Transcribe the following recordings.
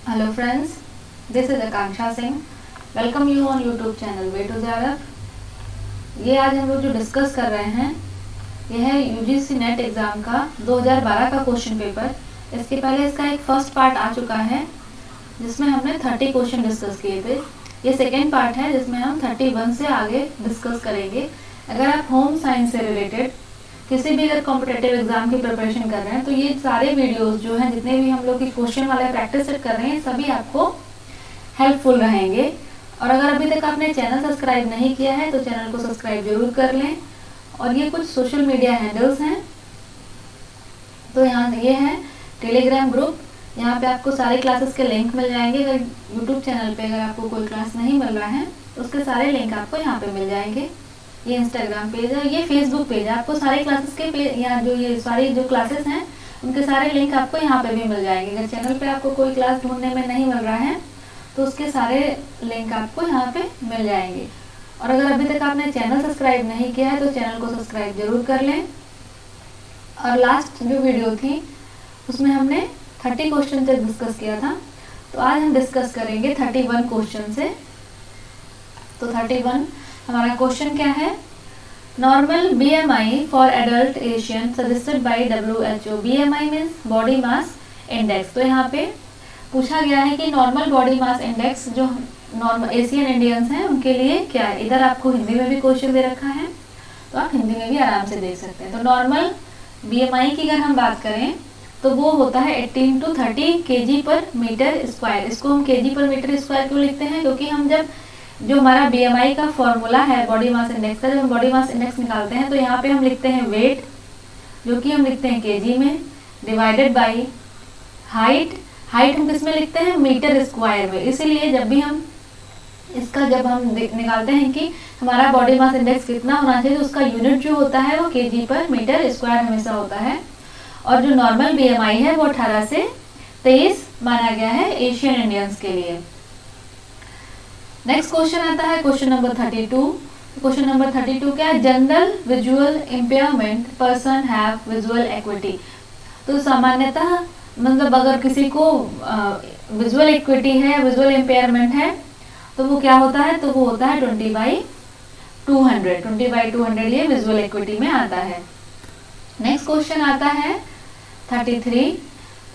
Hello friends, this is Akanksha Singh. Welcome you on YouTube channel Way to Arab. ये आज हम लोग जो डिस्कस कर रहे हैं ये है यूजीसी नेट एग्ज़ाम का 2012 का क्वेश्चन पेपर। इसके पहले इसका एक फर्स्ट पार्ट आ चुका है जिसमें हमने 30 क्वेश्चन डिस्कस किए थे। ये सेकेंड पार्ट है जिसमें हम 31 से आगे डिस्कस करेंगे। अगर आप होम साइंस से रिलेटेड किसी भी अगर कॉम्पिटेटिव एग्जाम की प्रिपरेशन कर रहे हैं तो ये सारे वीडियोस जो हैं जितने भी हम लोग की क्वेश्चन वाले प्रैक्टिस सेट कर रहे हैं सभी आपको हेल्पफुल रहेंगे। और अगर अभी तक आपने चैनल सब्सक्राइब नहीं किया है तो चैनल को सब्सक्राइब जरूर कर लें। और ये कुछ सोशल मीडिया हैंडल्स हैं, तो यहाँ ये है टेलीग्राम ग्रुप, यहाँ पे आपको सारे क्लासेस के लिंक मिल जाएंगे। अगर यूट्यूब चैनल पे अगर आपको कोई क्लास नहीं मिल रहा है तो उसके सारे लिंक आपको यहाँ पे मिल जाएंगे। ये इंस्टाग्राम पेज है, ये फेसबुक पेज है, आपको सारे क्लासेस के पेज यहाँ जो ये सारी जो क्लासेस हैं उनके सारे लिंक आपको यहाँ पे भी मिल जाएंगे। अगर चैनल पे आपको कोई क्लास ढूंढने में नहीं मिल रहा है तो उसके सारे लिंक आपको यहाँ पे मिल जाएंगे। और अगर अभी तक आपने चैनल सब्सक्राइब नहीं किया है तो चैनल को सब्सक्राइब जरूर कर लें। और लास्ट जो वीडियो थी उसमें हमने 30 क्वेश्चन से डिस्कस किया था, तो आज हम डिस्कस करेंगे 31 क्वेश्चन से। तो 31 हमारा क्वेश्चन क्या है, normal BMI for adult Asian suggested by WHO। BMI means body mass index. तो यहाँ पे पूछा गया है कि नॉर्मल बॉडी मास इंडेक्स जो नॉर्मल एशियन इंडियंस हैं उनके लिए क्या है। इधर आपको हिंदी में भी क्वेश्चन दे रखा है तो आप हिंदी में भी आराम से देख सकते हैं। तो नॉर्मल BMI की अगर हम बात करें तो वो होता है 18 to 30 kg पर मीटर स्क्वायर। इसको हम kg पर मीटर स्क्वायर क्यों लिखते हैं, क्योंकि हम जब जो हमारा BMI का फॉर्मूला है बॉडी मास इंडेक्स का, जब हम बॉडी मास इंडेक्स निकालते हैं तो यहाँ पे हम लिखते हैं वेट जो कि हम लिखते हैं kg में, डिवाइडेड बाई हाइट। हाइट हम किस में लिखते हैं, मीटर स्क्वायर में। इसीलिए जब भी हम इसका जब हम निकालते हैं कि हमारा बॉडी मास इंडेक्स कितना होना चाहिए तो उसका यूनिट जो होता है वो kg पर मीटर स्क्वायर हमेशा होता है। और जो नॉर्मल BMI है वो 18 से 23 माना गया है एशियन इंडियंस के लिए। नेक्स्ट क्वेश्चन आता है क्वेश्चन नंबर 32। क्वेश्चन नंबर 32 क्या है, general visual impairment person have visual equity. तो सामान्यतः मतलब अगर किसी को विजुअल एक्विटी है, विजुअल इम्पेयरमेंट है तो वो क्या होता है, तो वो होता है 20/200। 20/200 ये विजुअल एक्विटी में आता है। नेक्स्ट क्वेश्चन आता है 33।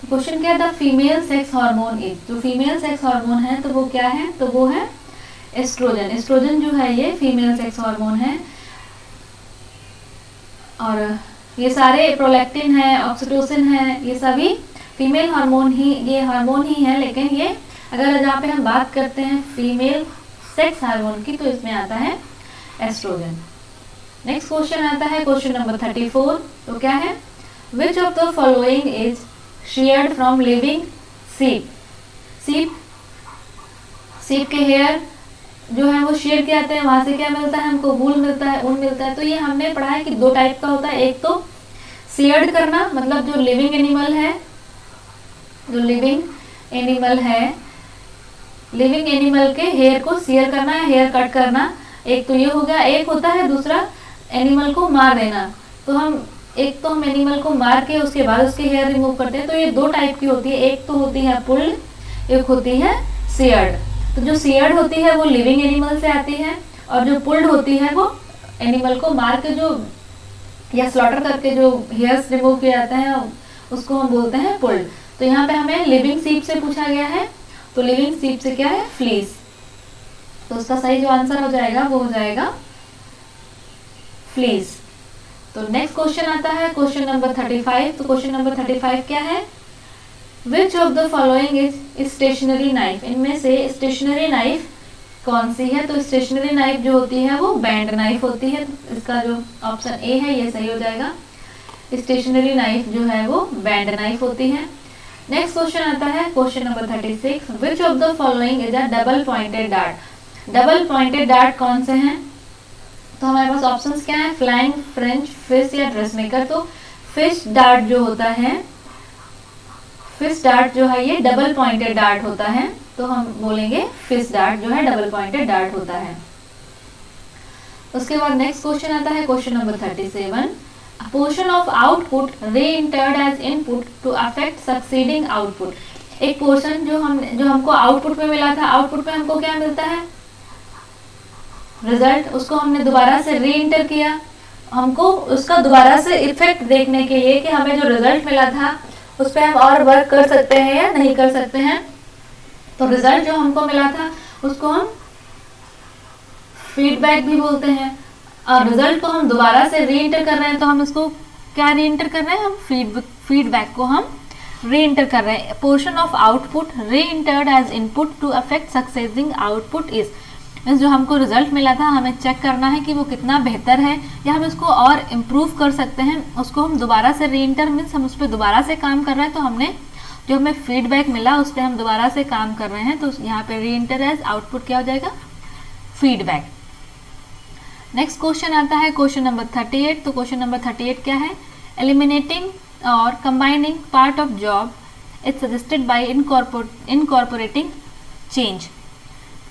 क्वेश्चन क्या है, the female sex hormone is. जो फीमेल सेक्स हार्मोन है तो वो क्या है, तो वो है एस्ट्रोजन। एस्ट्रोजन जो है ये फीमेल सेक्स हार्मोन है। और ये सारे प्रोलैक्टिन है, ऑक्सीटोसिन है, ये सभी फीमेल हार्मोन ही, ये हार्मोन ही है। लेकिन ये अगर जहाँ पे हम बात करते हैं फीमेल सेक्स हार्मोन की तो इसमें आता है एस्ट्रोजन। नेक्स्ट क्वेश्चन आता है क्वेश्चन नंबर 34। तो क्या है, which of the following is shared from living सीप। सीप के हेयर जो है वो शेयर किए जाते हैं, वहां से क्या मिलता है हमको, वूल मिलता है, ऊन मिलता है। तो ये हमने पढ़ा है कि दो टाइप का होता है, एक तो शेयर्ड करना मतलब जो लिविंग एनिमल है, जो लिविंग एनिमल के हेयर को शेयर करना है, हेयर कट करना, एक तो ये हो गया। एक होता है दूसरा एनिमल को मार देना। तो हम एनिमल को मार के उसके बाद उसके हेयर रिमूव करते हैं। तो ये दो टाइप की होती है, एक तो होती है पुल्ड, एक होती है शेयर्ड। तो जो शेयर्ड होती है वो लिविंग एनिमल से आती है और जो पुल्ड होती है वो एनिमल को मार के जो या स्लॉटर करके जो हेयर्स रिमूव किए जाते हैं उसको हम बोलते हैं पुल्ड। तो यहाँ पे हमें लिविंग सीप से पूछा गया है, तो लिविंग सीप से क्या है, फ्लीस। तो उसका सही जो आंसर हो जाएगा वो हो जाएगा फ्लीस। तो नेक्स्ट क्वेश्चन आता है क्वेश्चन नंबर 35। तो क्वेश्चन नंबर 35 क्या है, which of the following is stationary knife. इनमें से स्टेशनरी नाइफ कौन सी है, तो स्टेशनरी नाइफ जो होती है वो बैंड नाइफ होती है। इसका जो ऑप्शन ए है ये सही हो जाएगा। स्टेशनरी नाइफ जो है वो बैंड नाइफ होती है। नेक्स्ट क्वेश्चन आता है question number 36। Which of the following is a double pointed dart. Double pointed dart कौन से हैं, तो हमारे पास ऑप्शंस क्या है, फ्लाइंग, फ्रेंच, फिश या ड्रेसमेकर। तो फिश डार्ट जो होता है, फिश डार्ट जो है ये डबल पॉइंटेड डार्ट होता है। तो हम बोलेंगे फिश डार्ट जो है डबल पॉइंटेड डार्ट होता है। उसके बाद नेक्स्ट क्वेश्चन आता है question number 37। A portion of output re-entered as input to affect succeeding output। एक पोर्शन जो हमको आउटपुट में मिला था, आउटपुट में हमको क्या मिलता है, रिजल्ट, उसको हमने दोबारा से री इंटर किया। हमको उसका दोबारा से इफेक्ट देखने के लिए कि हमें जो रिजल्ट मिला था उस पर हम और वर्क कर सकते हैं या नहीं कर सकते हैं। तो रिजल्ट जो हमको मिला था उसको हम फीडबैक भी बोलते हैं, और रिजल्ट को हम दोबारा से री इंटर कर रहे हैं तो हम इसको क्या री इंटर कर रहे हैं, हम फीडबैक को हम री इंटर कर रहे हैं। Portion of output reentered as input to affect succeeding output is, means जो हमको रिजल्ट मिला था हमें चेक करना है कि वो कितना बेहतर है या हम इसको और इम्प्रूव कर सकते हैं, उसको हम दोबारा से री इंटर, मीन्स हम उस पर दोबारा से काम कर रहे हैं। तो हमने जो हमें फीडबैक मिला उस पर हम दोबारा से काम कर रहे हैं, तो यहाँ पे री इंटर एज आउटपुट क्या हो जाएगा, फीडबैक। नेक्स्ट क्वेश्चन आता है क्वेश्चन नंबर 38। तो क्वेश्चन नंबर 38 क्या है, एलिमिनेटिंग और combining part of job is suggested by incorporating change.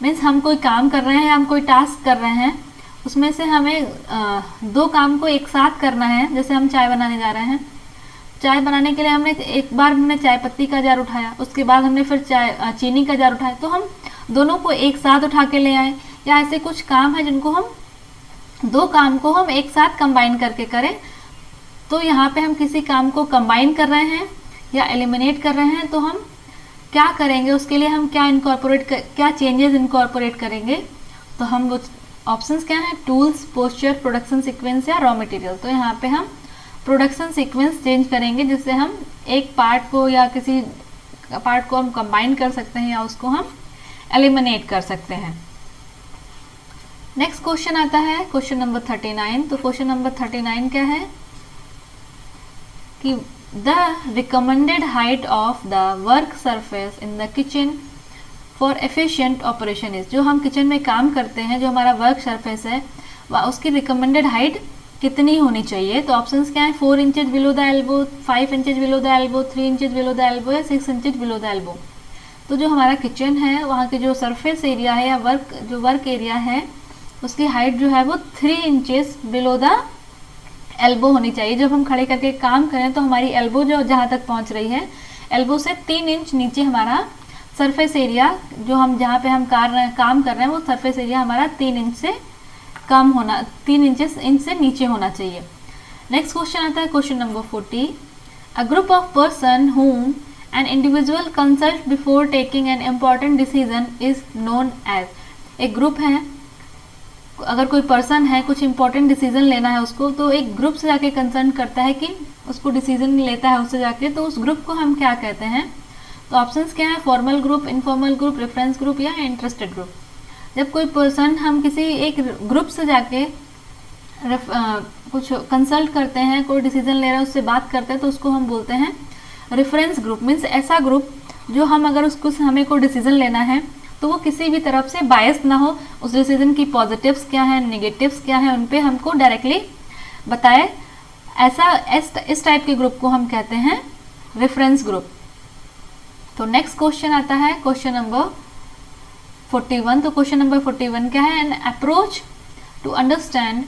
Means हम कोई काम कर रहे हैं, हम कोई टास्क कर रहे हैं, उसमें से हमें दो काम को एक साथ करना है। जैसे हम चाय बनाने जा रहे हैं, चाय बनाने के लिए हमने एक बार हमने चाय पत्ती का जार उठाया, उसके बाद हमने फिर चीनी का जार उठाया, तो हम दोनों को एक साथ उठा के ले आए। या ऐसे कुछ काम है जिनको हम दो काम को हम एक साथ कंबाइन करके करें। तो यहाँ पे हम किसी काम को कंबाइन कर रहे हैं या एलिमिनेट कर रहे हैं, तो हम क्या करेंगे, उसके लिए हम क्या चेंजेस इनकॉर्पोरेट करेंगे। तो हम वो ऑप्शंस क्या हैं, टूल्स, पोस्चर, प्रोडक्शन सीक्वेंस या रॉ मटेरियल। तो यहाँ पे हम प्रोडक्शन सीक्वेंस चेंज करेंगे, जिससे हम एक पार्ट को या किसी पार्ट को हम कंबाइन कर सकते हैं या उसको हम एलिमिनेट कर सकते हैं। नेक्स्ट क्वेश्चन आता है क्वेश्चन नंबर 39। तो क्वेश्चन नंबर 39 क्या है कि the recommended height of the work surface in the kitchen for efficient operation is. जो हम किचन में काम करते हैं, जो हमारा वर्क सरफेस है, उसकी रिकमेंडेड हाइट कितनी होनी चाहिए। तो ऑप्शंस क्या है, 4 inches below the elbow, 5 inches below the elbow, 3 inches below the elbow या 6 इंचेस बिलो द एल्बो। तो जो हमारा किचन है वहाँ की जो सरफेस एरिया है या वर्क एरिया है, उसकी हाइट जो है वो 3 इंचेस बिलो द एल्बो होनी चाहिए। जब हम खड़े करके काम करें तो हमारी एल्बो जो जहाँ तक पहुँच रही है, एल्बो से 3 इंच नीचे हमारा सरफेस एरिया, जो हम जहाँ पे हम काम कर रहे हैं, वो सरफेस एरिया हमारा 3 इंच से कम होना, 3 इंच से नीचे होना चाहिए। नेक्स्ट क्वेश्चन आता है question number 40। A group of person whom an individual consult before taking an important decision is known as। एक ग्रुप है, अगर कोई पर्सन है, कुछ इंपॉर्टेंट डिसीजन लेना है उसको, तो एक ग्रुप से जाके कंसल्ट करता है कि उसको डिसीजन लेता है उससे जाके, तो उस ग्रुप को हम क्या कहते हैं। तो ऑप्शंस क्या है, formal group, informal group, reference group या इंटरेस्टेड ग्रुप। जब कोई पर्सन, हम किसी एक ग्रुप से जाके कुछ कंसल्ट करते हैं, कोई डिसीजन ले रहा है, उससे बात करते हैं, तो उसको हम बोलते हैं रेफरेंस ग्रुप। मीन्स ऐसा ग्रुप जो हम अगर उसको हमें कोई डिसीजन लेना है तो वो किसी भी तरफ से बायस ना हो, उस डिसीजन की पॉजिटिव्स क्या है, नेगेटिव्स क्या है, उन पे हमको डायरेक्टली बताए। ऐसा इस टाइप के ग्रुप को हम कहते हैं रेफरेंस ग्रुप। तो नेक्स्ट क्वेश्चन आता है क्वेश्चन नंबर 41। तो क्वेश्चन नंबर 41 क्या है, an approach to understand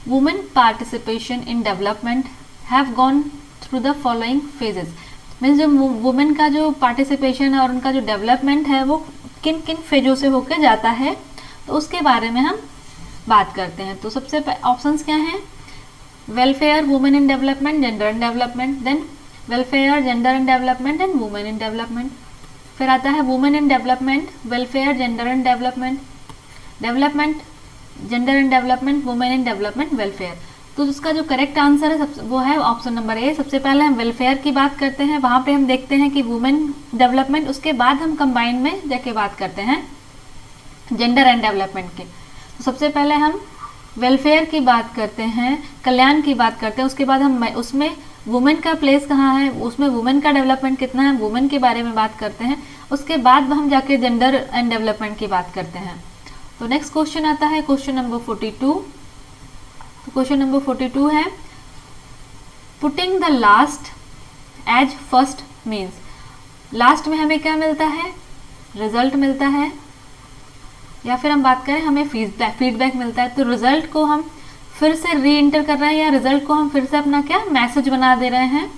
women participation in development have gone through the following phases. Means जो वुमेन का जो पार्टिसिपेशन है और उनका जो डेवलपमेंट है वो किन किन फेजों से होकर जाता है, तो उसके बारे में हम बात करते हैं। तो सबसे ऑप्शंस क्या हैं, welfare, women in development, gender in development, then welfare, gender in development and women in development. फिर आता है women in development, welfare, gender in development, development, gender in development, women in development, welfare. तो उसका जो correct answer है वो है option number A. सबसे पहले हम वेलफेयर की बात करते हैं, वहाँ पे हम देखते हैं कि वुमेन डेवलपमेंट, उसके बाद हम कंबाइन में जाके बात करते हैं जेंडर एंड डेवलपमेंट के। तो सबसे पहले हम वेलफेयर की बात करते हैं, कल्याण की बात करते हैं, उसके बाद हम उसमें वुमेन का प्लेस कहाँ है, उसमें वुमेन का डेवलपमेंट कितना है, वुमेन के बारे में बात करते हैं, उसके बाद हम जाके जेंडर एंड डेवलपमेंट की बात करते हैं। तो नेक्स्ट क्वेश्चन आता है क्वेश्चन नंबर 42। तो क्वेश्चन नंबर 42 है, putting the last as first means, last में हमें क्या मिलता है, रिजल्ट मिलता है, या फिर हम बात करें हमें फीडबैक मिलता है। तो रिजल्ट को हम फिर से री इंटर कर रहे हैं या रिजल्ट को हम फिर से अपना क्या मैसेज बना दे रहे हैं।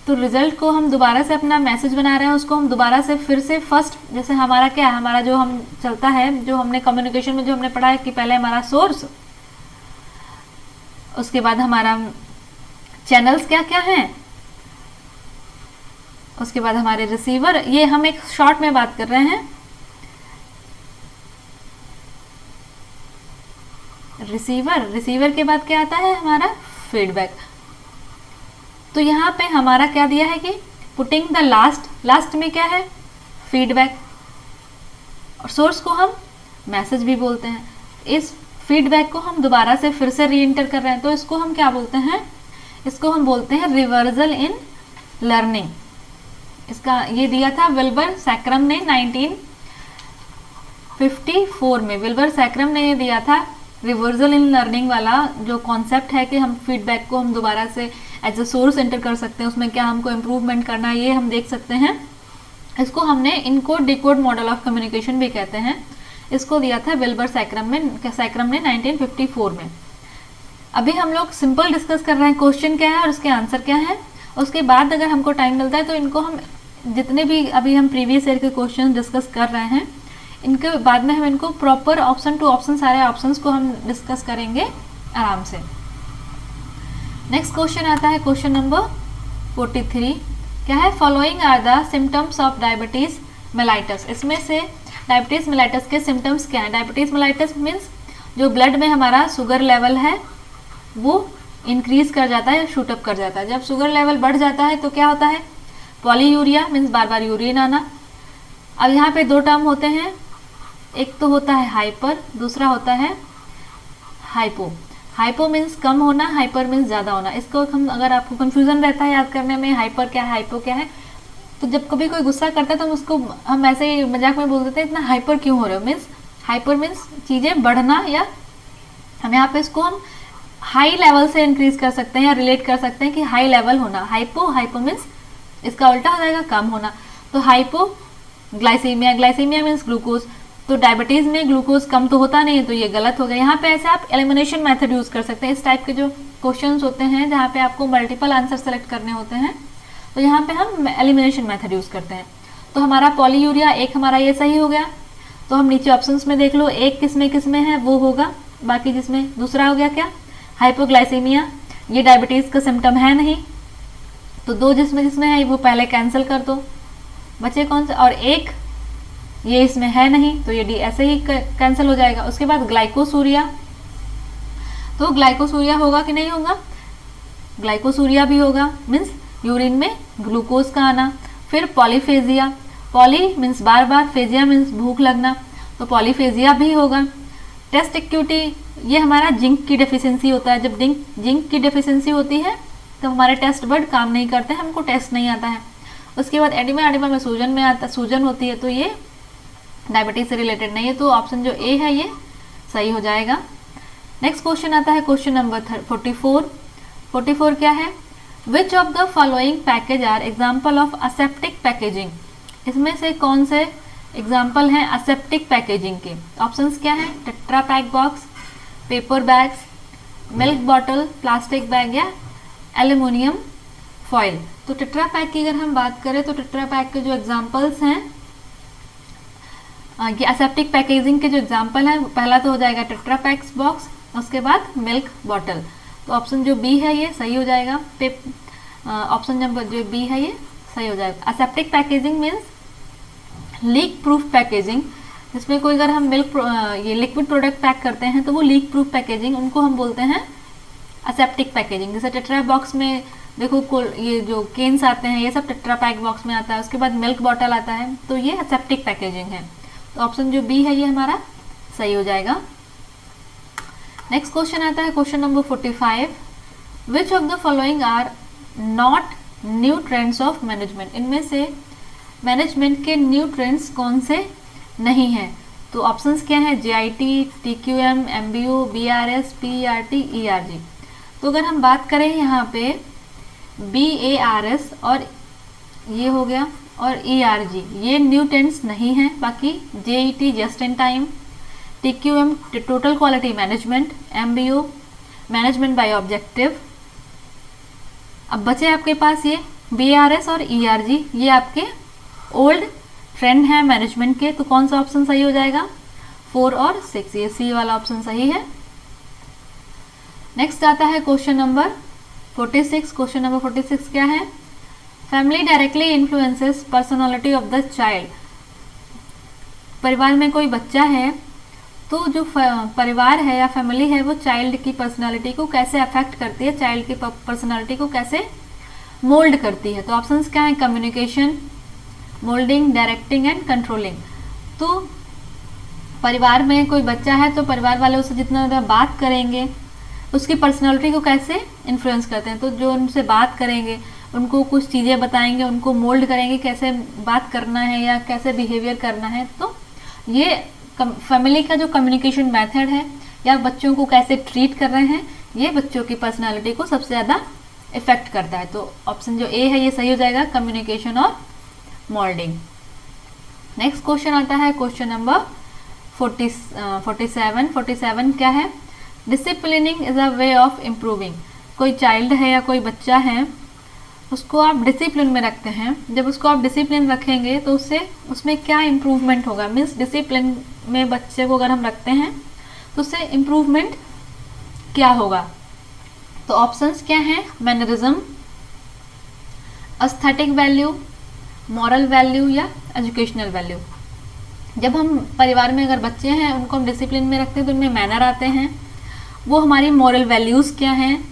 तो रिजल्ट को हम दोबारा से अपना मैसेज बना रहे हैं, उसको हम दोबारा से फिर से फर्स्ट, जैसे हमारा क्या है, हमारा जो हम चलता है, जो हमने कम्युनिकेशन में जो हमने पढ़ा है कि पहले हमारा सोर्स, उसके बाद हमारा चैनल्स क्या क्या हैं, उसके बाद हमारे रिसीवर, ये हम एक शॉर्ट में बात कर रहे हैं। रिसीवर के बाद क्या आता है हमारा फीडबैक। तो यहाँ पे हमारा क्या दिया है कि पुटिंग द लास्ट में क्या है, फीडबैक, और सोर्स को हम मैसेज भी बोलते हैं। इस फीडबैक को हम दोबारा से फिर से री एंटर कर रहे हैं, तो इसको हम क्या बोलते हैं, इसको हम बोलते हैं रिवर्सल इन लर्निंग। इसका ये दिया था विल्बर सैक्रम ने 1954 में, विल्बर सैक्रम ने ये दिया था रिवर्सल इन लर्निंग वाला जो कॉन्सेप्ट है कि हम फीडबैक को हम दोबारा से एज अ सोर्स एंटर कर सकते हैं, उसमें क्या हमको इम्प्रूवमेंट करना है ये हम देख सकते हैं। इसको हमने encode decode model of communication भी कहते हैं। इसको दिया था विल्बर सैक्रम ने 1954 में। अभी हम लोग सिंपल डिस्कस कर रहे हैं क्वेश्चन क्या है और उसके आंसर क्या है। उसके बाद अगर हमको टाइम मिलता है तो इनको हम जितने भी अभी हम प्रीवियस ईयर के क्वेश्चन डिस्कस कर रहे हैं, इनके बाद में हम इनको प्रॉपर ऑप्शन टू ऑप्शन सारे ऑप्शंस को हम डिस्कस करेंगे आराम से। नेक्स्ट क्वेश्चन आता है क्वेश्चन नंबर 43। क्या है, following are the symptoms of diabetes mellitus. इसमें से डायबिटीज मेलाइटस के सिम्टम्स क्या है। डायबिटीज मेलाइटस मीन्स जो ब्लड में हमारा शुगर लेवल है वो इंक्रीज कर जाता है, शूटअप कर जाता है। जब शुगर लेवल बढ़ जाता है तो क्या होता है, पॉलीयूरिया मीन्स बार बार यूरिन आना। अब यहाँ पे दो टर्म होते हैं, एक तो होता है हाइपर, दूसरा होता है हाइपो। हाइपो मीन्स कम होना, हाइपर मीन्स ज़्यादा होना। इसको हम, अगर आपको कंफ्यूजन रहता है याद करने में हाइपर क्या है हाइपो क्या है, तो जब कभी कोई गुस्सा करता है तो हम ऐसे ही मजाक में बोल देते हैं इतना हाइपर क्यों हो रहे हो। मीन्स हाइपर मीन्स चीज़ें बढ़ना, या हम यहाँ पे इसको हम हाई लेवल से इंक्रीज कर सकते हैं या रिलेट कर सकते हैं कि हाई लेवल होना। हाइपो मीन्स इसका उल्टा हो जाएगा कम होना। तो हाइपो ग्लाइसीमिया मीन्स ग्लूकोज। तो डायबिटीज में ग्लूकोज कम तो होता नहीं है, तो ये गलत हो गया। यहाँ पे ऐसे आप एलिमिनेशन मेथड यूज कर सकते हैं। इस टाइप के जो क्वेश्चंस होते हैं जहाँ पे आपको मल्टीपल आंसर सेलेक्ट करने होते हैं, तो यहाँ पे हम एलिमिनेशन मेथड यूज करते हैं। तो हमारा पॉलीयूरिया एक हमारा ये सही हो गया। तो हम नीचे ऑप्शंस में देख लो, एक किसमें है वो होगा, बाकी जिसमें दूसरा हो गया क्या, हाइपोग्लाइसीमिया। ये डायबिटीज का सिम्टम है नहीं, तो दो जिसमें है वो पहले कैंसिल कर दो, बचे कौन से, और एक ये इसमें है नहीं तो ये डी ऐसे ही कैंसिल हो जाएगा। उसके बाद ग्लाइकोसूरिया, तो ग्लाइकोसूरिया होगा कि नहीं होगा, ग्लाइकोसूरिया भी होगा, मीन्स यूरिन में ग्लूकोज का आना। फिर पॉलीफेजिया, पॉली मीन्स बार बार, फेजिया मीन्स भूख लगना, तो पॉलीफेजिया भी होगा। टेस्ट एक्यूटी, ये हमारा जिंक की डेफिशिएंसी होता है। जब जिंक की डेफिशिएंसी होती है तो हमारे टेस्ट बर्ड काम नहीं करते, हमको टेस्ट नहीं आता है। उसके बाद एडिमा में सूजन होती है, तो ये डायबिटीज से रिलेटेड नहीं है, तो ऑप्शन जो ए है ये सही हो जाएगा। नेक्स्ट क्वेश्चन आता है क्वेश्चन नंबर 44 क्या है, which of the following package are example of aseptic packaging. इसमें से कौन से एग्जाम्पल हैं असेप्टिक पैकेजिंग के। ऑप्शंस क्या है, tetra pack box, paper bags, milk bottle, plastic bag या एल्यूमिनियम फॉइल। तो टेट्रा पैक की अगर हम बात करें तो टेट्रा पैक के जो एग्जाम्पल्स हैं, ये असेप्टिक पैकेजिंग के जो एग्जाम्पल है, पहला तो हो जाएगा टेट्रा पैक्स बॉक्स, उसके बाद मिल्क बॉटल। तो ऑप्शन जो बी है ये सही हो जाएगा। ऑप्शन नंबर जो बी है ये सही हो जाएगा। Aseptic packaging means leak proof packaging, जिसमें कोई अगर हम ये लिक्विड प्रोडक्ट पैक करते हैं तो वो लीक प्रूफ पैकेजिंग, उनको हम बोलते हैं असेप्टिक पैकेजिंग। जैसे टेट्रा बॉक्स में देखो ये जो केन्स आते हैं ये सब टेट्रा पैक बॉक्स में आता है। उसके बाद मिल्क बॉटल आता है, तो ये असेप्टिक पैकेजिंग है। तो ऑप्शन जो बी है ये हमारा सही हो जाएगा। नेक्स्ट क्वेश्चन आता है question number 45, which of the following are not new trends of management. इनमें से मैनेजमेंट के न्यू ट्रेंड्स कौन से नहीं हैं। तो ऑप्शंस क्या है, JIT, TQM, MBO, BRS, PERT, ERG। तो अगर हम बात करें यहाँ पे BARS और ये हो गया और ERG, ये न्यू ट्रेंड्स नहीं हैं। बाकी JET just in time, TQM total quality management, MBO management by objective. अब बचे आपके पास ये BRS और ERG ये आपके ओल्ड ट्रेंड है मैनेजमेंट के, तो कौन सा ऑप्शन सही हो जाएगा? 4 और 6, ये सी वाला ऑप्शन सही है। नेक्स्ट आता है क्वेश्चन नंबर 46। क्वेश्चन नंबर 46 क्या है? Family directly influences personality of the child. परिवार में कोई बच्चा है तो जो परिवार है या फैमिली है वो चाइल्ड की पर्सनालिटी को कैसे अफेक्ट करती है, चाइल्ड की पर्सनालिटी को कैसे मोल्ड करती है? तो ऑप्शंस क्या है? Communication, moulding, directing and controlling. तो परिवार में कोई बच्चा है तो परिवार वाले उससे जितना ज़्यादा बात करेंगे उसकी पर्सनालिटी को कैसे इन्फ्लुएंस करते हैं? तो जो उनसे बात करेंगे, उनको कुछ चीज़ें बताएंगे, उनको मोल्ड करेंगे कैसे बात करना है या कैसे बिहेवियर करना है। तो ये फैमिली का जो कम्युनिकेशन मेथड है या बच्चों को कैसे ट्रीट कर रहे हैं, ये बच्चों की पर्सनालिटी को सबसे ज़्यादा इफेक्ट करता है। तो ऑप्शन जो ए है ये सही हो जाएगा, कम्युनिकेशन और मोल्डिंग। नेक्स्ट क्वेश्चन आता है क्वेश्चन नंबर 47 क्या है? Disciplining is a way of improving. कोई चाइल्ड है या कोई बच्चा है, उसको आप डिसिप्लिन में रखते हैं। जब उसको आप डिसिप्लिन रखेंगे तो उससे उसमें क्या इम्प्रूवमेंट होगा? मीन्स डिसिप्लिन में बच्चे को अगर हम रखते हैं तो उससे इम्प्रूवमेंट क्या होगा? तो ऑप्शंस क्या हैं? Mannerism, aesthetic value, moral value या एजुकेशनल वैल्यू। जब हम परिवार में अगर बच्चे हैं उनको हम डिसिप्लिन में रखते हैं तो उनमें मैनर आते हैं। वो हमारी मॉरल वैल्यूज़ क्या हैं,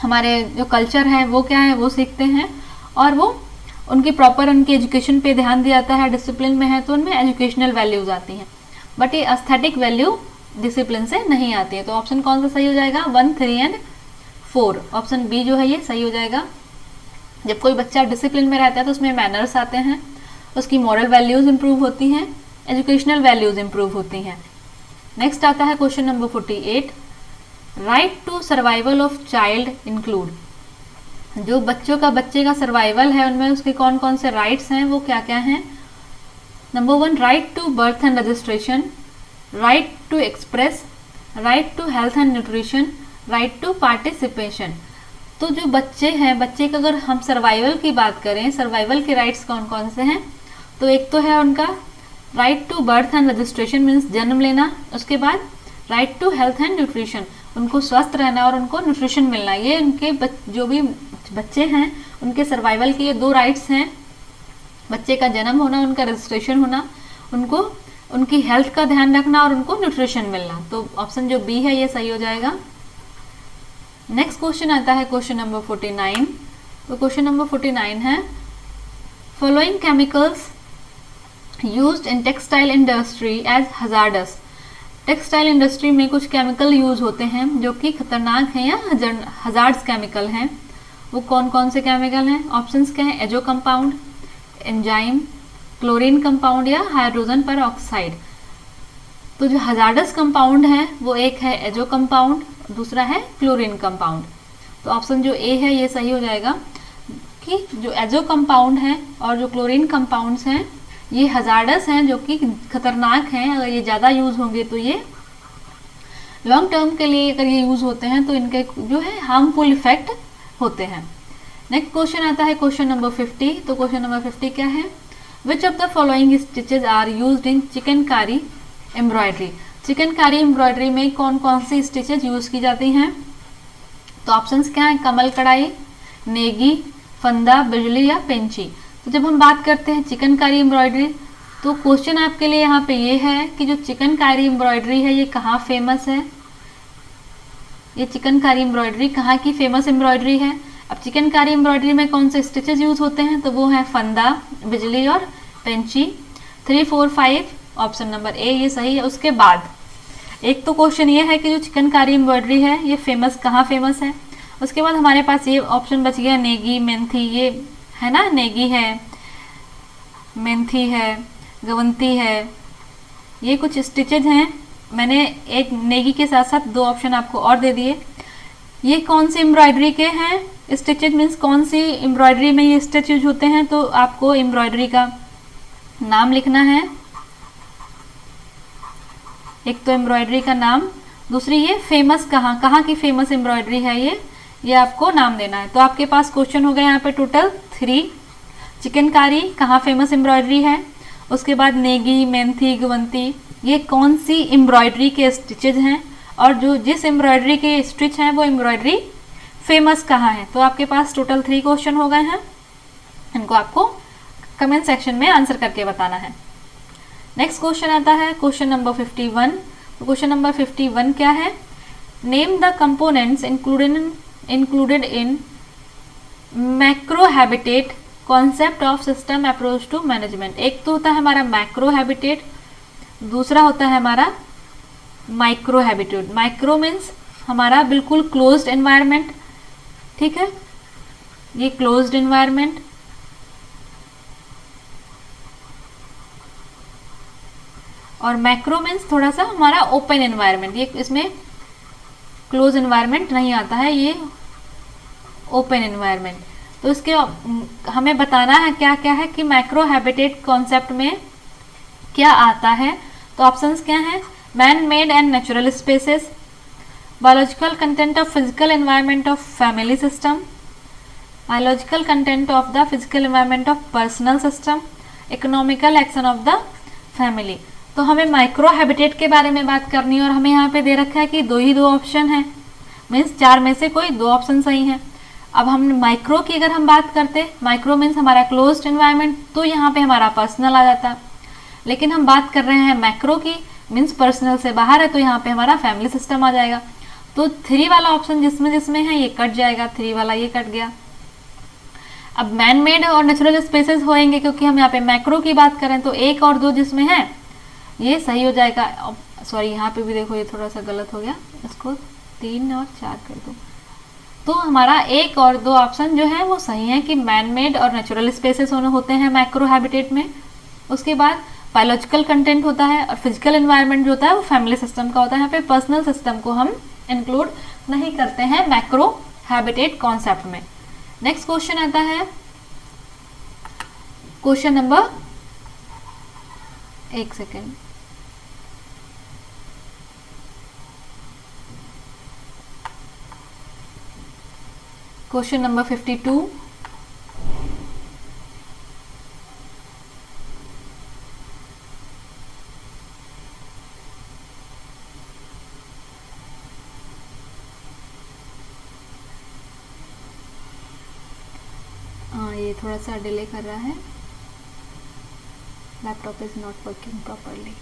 हमारे जो कल्चर है वो क्या है वो सीखते हैं, और वो उनकी प्रॉपर उनकी एजुकेशन पे ध्यान दिया जाता है। डिसिप्लिन में है तो उनमें एजुकेशनल वैल्यूज़ आती हैं, बट ये एस्थेटिक वैल्यू डिसिप्लिन से नहीं आती है। तो ऑप्शन कौन सा सही हो जाएगा? 1, 3 एंड 4। ऑप्शन बी जो है ये सही हो जाएगा। जब कोई बच्चा डिसिप्लिन में रहता है तो उसमें मैनर्स आते हैं, उसकी मॉरल वैल्यूज़ इंप्रूव होती हैं, एजुकेशनल वैल्यूज़ इंप्रूव होती हैं। नेक्स्ट आता है question number 48। Right to survival of child include. जो बच्चे का सर्वाइवल है उनमें उसके कौन कौन से राइट्स हैं, वो क्या क्या हैं? Number 1, right to birth and registration, right to express, right to health and nutrition, right to participation. तो जो बच्चे हैं, बच्चे का अगर हम सर्वाइवल की बात करें, सर्वाइवल के राइट्स कौन कौन से हैं? तो एक तो है उनका right to birth and registration means जन्म लेना, उसके बाद right to health and nutrition, उनको स्वस्थ रहना और उनको न्यूट्रिशन मिलना। ये उनके जो भी बच्चे हैं उनके सर्वाइवल के ये 2 राइट्स हैं, बच्चे का जन्म होना, उनका रजिस्ट्रेशन होना, उनको उनकी हेल्थ का ध्यान रखना और उनको न्यूट्रिशन मिलना। तो ऑप्शन जो बी है ये सही हो जाएगा। नेक्स्ट क्वेश्चन आता है क्वेश्चन नंबर 49। तो क्वेश्चन नंबर 49 है following chemicals used in textile industry as hazardous. Textile industry में कुछ केमिकल यूज होते हैं जो कि खतरनाक हैं या हजार्ड्स केमिकल हैं। वो कौन कौन से केमिकल हैं? ऑप्शंस क्या हैं? Azo compound, enzyme, chlorine compound या हाइड्रोजन पर ऑक्साइड। तो जो हजार्डस कंपाउंड है वो एक है एजो कंपाउंड, दूसरा है क्लोरीन कंपाउंड। तो ऑप्शन जो ए है ये सही हो जाएगा कि जो एजो कंपाउंड है और जो क्लोरीन कंपाउंड्स हैं ये हजार्डस हैं, जो कि खतरनाक हैं। अगर ये ज़्यादा यूज़ होंगे तो ये लॉन्ग टर्म के लिए अगर ये यूज़ होते हैं तो इनके जो है हार्मफुल इफेक्ट होते हैं। नेक्स्ट क्वेश्चन आता है क्वेश्चन नंबर 50। तो क्वेश्चन नंबर 50 क्या है? Which of the following stitches are used in chikankari embroidery. Chikankari embroidery में कौन कौन सी स्टिचेज यूज़ की जाती हैं? तो ऑप्शंस क्या हैं? कमल कढ़ाई, नेगी, फंदा, बिजली या पेंची। तो जब हम बात करते हैं चिकनकारी एम्ब्रॉयडरी तो क्वेश्चन आपके लिए यहाँ पे ये है कि जो चिकनकारी एम्ब्रॉयडरी है ये कहाँ फेमस है, ये चिकनकारी एम्ब्रॉयडरी कहाँ की फेमस एम्ब्रॉयडरी है। अब चिकनकारी एम्ब्रॉयडरी में कौन से स्टिचेज यूज होते हैं? तो वो है फंदा, बिजली और पेंची। 3, 4, 5 ऑप्शन नंबर ए ये सही है। उसके बाद एक तो क्वेश्चन ये है कि जो चिकनकारी एम्ब्रॉयडरी है ये फेमस कहाँ फेमस है। उसके बाद हमारे पास ये ऑप्शन बच गया नेगी, मेंथी, ये है ना, नेगी है, मेंथी है, गवंती है, ये कुछ स्टिचेज हैं। मैंने एक नेगी के साथ साथ 2 ऑप्शन आपको और दे दिए। ये कौन सी एम्ब्रॉयडरी के हैं स्टिचेज, मीन्स कौन सी एम्ब्रॉयडरी में ये स्टिच यूज होते हैं। तो आपको एम्ब्रॉयडरी का नाम लिखना है, एक तो एम्ब्रॉयडरी का नाम, दूसरी ये फेमस कहाँ की फेमस एम्ब्रॉयडरी है ये आपको नाम देना है। तो आपके पास क्वेश्चन हो गए यहाँ पे टोटल 3 चिकनकारी कहाँ फेमस एम्ब्रॉयडरी है, उसके बाद नेगी, मेंथी, गुवंती, ये कौन सी एम्ब्रॉयडरी के स्टिचेज हैं, और जो जिस एम्ब्रॉयडरी के स्टिच हैं वो एम्ब्रॉयडरी फेमस कहाँ है। तो आपके पास टोटल 3 क्वेश्चन हो गए हैं, इनको आपको कमेंट सेक्शन में आंसर करके बताना है। नेक्स्ट क्वेश्चन आता है क्वेश्चन नंबर 51। तो क्वेश्चन नंबर 51 क्या है, name the components included in macro habitat concept of system approach to management. एक तो होता है हमारा मैक्रो हैबिटेट, दूसरा होता है हमारा माइक्रो हैबिटेट। माइक्रो मीन्स हमारा बिल्कुल क्लोज्ड एनवायरनमेंट, ठीक है, ये क्लोज्ड एनवायरनमेंट, और मैक्रो मीन्स थोड़ा सा हमारा ओपन एनवायरनमेंट, ये इसमें क्लोज एनवायरनमेंट नहीं आता है, ये ओपन एनवायरनमेंट। तो इसके हमें बताना है क्या क्या है कि मैक्रो हैबिटेट कॉन्सेप्ट में क्या आता है। तो ऑप्शंस क्या हैं, man made and natural spaces, biological content of physical environment of family system, biological content of the physical environment of personal system, economical action of the family. तो हमें micro habitat के बारे में बात करनी है, और हमें यहाँ पे दे रखा है कि दो ऑप्शन है, मीन्स 4 में से कोई 2 ऑप्शन सही हैं। अब हम माइक्रो की अगर हम बात करते, माइक्रो मीन्स हमारा क्लोज्ड एनवायरनमेंट, तो यहाँ पे हमारा पर्सनल आ जाता, लेकिन हम बात कर रहे हैं मैक्रो की, मीन्स पर्सनल से बाहर है, तो यहाँ पे हमारा फैमिली सिस्टम आ जाएगा। तो 3 वाला ऑप्शन जिसमें है ये कट जाएगा, 3 वाला ये कट गया। अब मैन मेड और नेचुरल स्पेसेस होएंगे, क्योंकि हम यहाँ पे मैक्रो की बात करें, तो 1 और 2 जिसमें है ये सही हो जाएगा। सॉरी, यहाँ पे भी देखो ये थोड़ा सा गलत हो गया, इसको 3 और 4 कर दो। तो हमारा 1 और 2 ऑप्शन जो है वो सही है कि मैन मेड और नेचुरल स्पेसेस होते हैं मैक्रो हैबिटेट में। उसके बाद बायोलॉजिकल कंटेंट होता है, और फिजिकल एनवायरनमेंट जो होता है वो फैमिली सिस्टम का होता है। यहाँ पे पर्सनल सिस्टम को हम इंक्लूड नहीं करते हैं मैक्रो हैबिटेट कॉन्सेप्ट में। नेक्स्ट क्वेश्चन आता है क्वेश्चन नंबर, एक सेकेंड, क्वेश्चन नंबर 52। ये थोड़ा सा डिले कर रहा है, laptop is not working properly.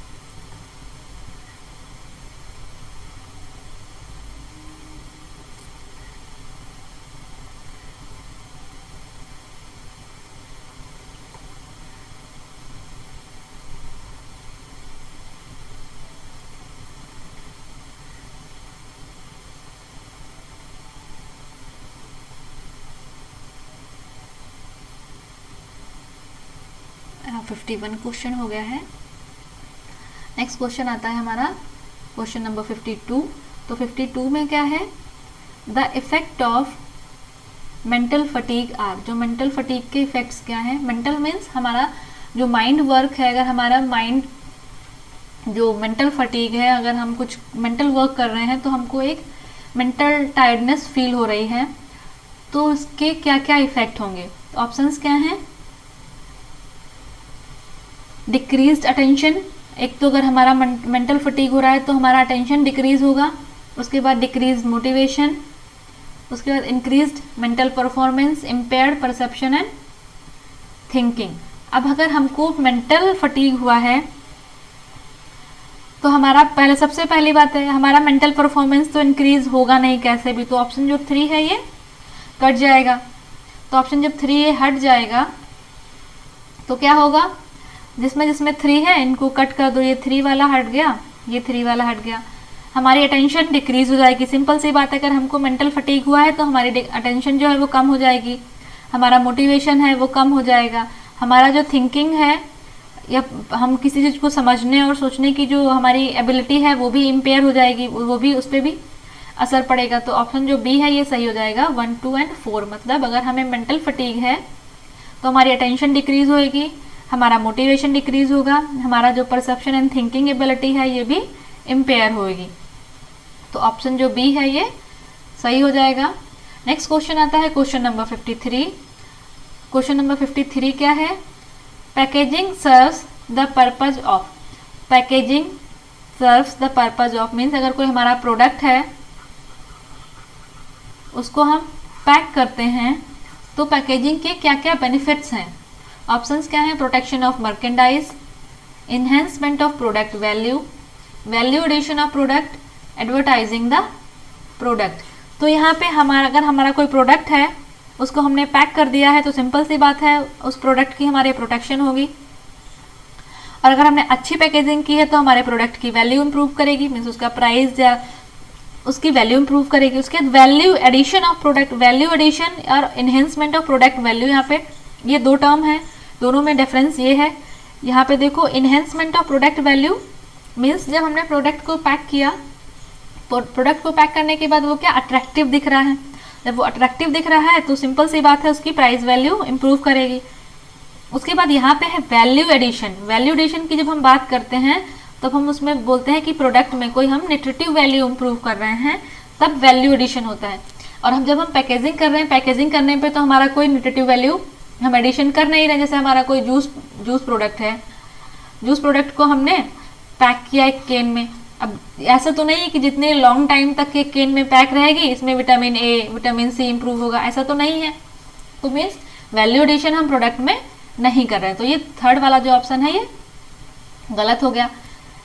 हाँ, 51 क्वेश्चन हो गया है। नेक्स्ट क्वेश्चन आता है हमारा क्वेश्चन नंबर 52। तो 52 में क्या है, the effect of mental fatigue are. जो मेंटल फटीग के इफेक्ट्स क्या हैं, मेंटल मीन्स हमारा जो माइंड वर्क है, अगर हमारा माइंड जो मेंटल फटीग है, अगर हम कुछ मेंटल वर्क कर रहे हैं तो हमको एक मेंटल टायर्डनेस फील हो रही है, तो उसके क्या क्या इफेक्ट होंगे। तो ऑप्शंस क्या हैं, डिक्रीज्ड अटेंशन, एक तो अगर हमारा मेंटल फटीग हो रहा है तो हमारा अटेंशन डिक्रीज होगा। उसके बाद डिक्रीज मोटिवेशन, उसके बाद increased mental performance, impaired perception and thinking. अब अगर हमको मेंटल फटीग हुआ है तो हमारा सबसे पहली बात है, हमारा मेंटल परफॉर्मेंस तो इंक्रीज होगा नहीं कैसे भी, तो ऑप्शन जो 3 है ये कट जाएगा। तो ऑप्शन जब 3 ये हट जाएगा तो क्या होगा, जिसमें 3 है इनको कट कर दो, ये 3 वाला हट गया, ये 3 वाला हट गया, हमारी अटेंशन डिक्रीज हो जाएगी। सिंपल सी बात है, अगर हमको मेंटल फटीग हुआ है तो हमारी अटेंशन जो है वो कम हो जाएगी, हमारा मोटिवेशन है वो कम हो जाएगा, हमारा जो थिंकिंग है या हम किसी चीज़ को समझने और सोचने की जो हमारी एबिलिटी है वो भी इम्पेयर हो जाएगी, वो भी उस पर भी असर पड़ेगा। तो ऑप्शन जो बी है ये सही हो जाएगा, 1, 2 एंड 4। मतलब अगर हमें मेंटल फटीग है तो हमारी अटेंशन डिक्रीज होएगी, हमारा मोटिवेशन डिक्रीज होगा, हमारा जो परसेप्शन एंड थिंकिंग एबिलिटी है ये भी इम्पेयर होएगी। तो ऑप्शन जो बी है ये सही हो जाएगा। नेक्स्ट क्वेश्चन आता है क्वेश्चन नंबर 53। क्वेश्चन नंबर 53 क्या है? Packaging serves the purpose of. Packaging serves the purpose of means अगर कोई हमारा प्रोडक्ट है उसको हम पैक करते हैं तो पैकेजिंग के क्या क्या बेनिफिट्स हैं? ऑप्शंस क्या हैं? Protection of merchandise, enhancement of product value, value addition of product, advertising the product. तो यहाँ पे अगर हमारा कोई प्रोडक्ट है उसको हमने पैक कर दिया है तो सिंपल सी बात है उस प्रोडक्ट की हमारी प्रोटेक्शन होगी, और अगर हमने अच्छी पैकेजिंग की है तो हमारे प्रोडक्ट की वैल्यू इंप्रूव करेगी, मीन्स उसका प्राइस या उसकी वैल्यू इंप्रूव करेगी। उसके बाद value addition of product, value addition और इन्हेंसमेंट ऑफ प्रोडक्ट वैल्यू, यहाँ पे ये दो टर्म है, दोनों में डिफरेंस ये है। यहाँ पे देखो enhancement of product value means जब हमने प्रोडक्ट को पैक किया, प्रोडक्ट को पैक करने के बाद वो क्या अट्रैक्टिव दिख रहा है, जब वो अट्रैक्टिव दिख रहा है तो सिंपल सी बात है उसकी प्राइस वैल्यू इंप्रूव करेगी। उसके बाद यहाँ पे है वैल्यू एडिशन। वैल्यू एडिशन की जब हम बात करते हैं तब हम उसमें बोलते हैं कि प्रोडक्ट में कोई हम न्यूट्रिटिव वैल्यू इंप्रूव कर रहे हैं, तब वैल्यू एडिशन होता है। और हम जब हम पैकेजिंग कर रहे हैं, पैकेजिंग करने पे तो हमारा कोई न्यूट्रिटिव वैल्यू हम एडिशन कर नहीं रहे। जैसे हमारा कोई जूस प्रोडक्ट है, जूस प्रोडक्ट को हमने पैक किया एक केन में, अब ऐसा तो नहीं है कि जितने लॉन्ग टाइम तक एक केन में पैक रहेगी इसमें vitamin A vitamin C improve होगा, ऐसा तो नहीं है। तो मीन्स वैल्यू एडिशन हम प्रोडक्ट में नहीं कर रहे हैं, तो ये थर्ड वाला जो ऑप्शन है ये गलत हो गया।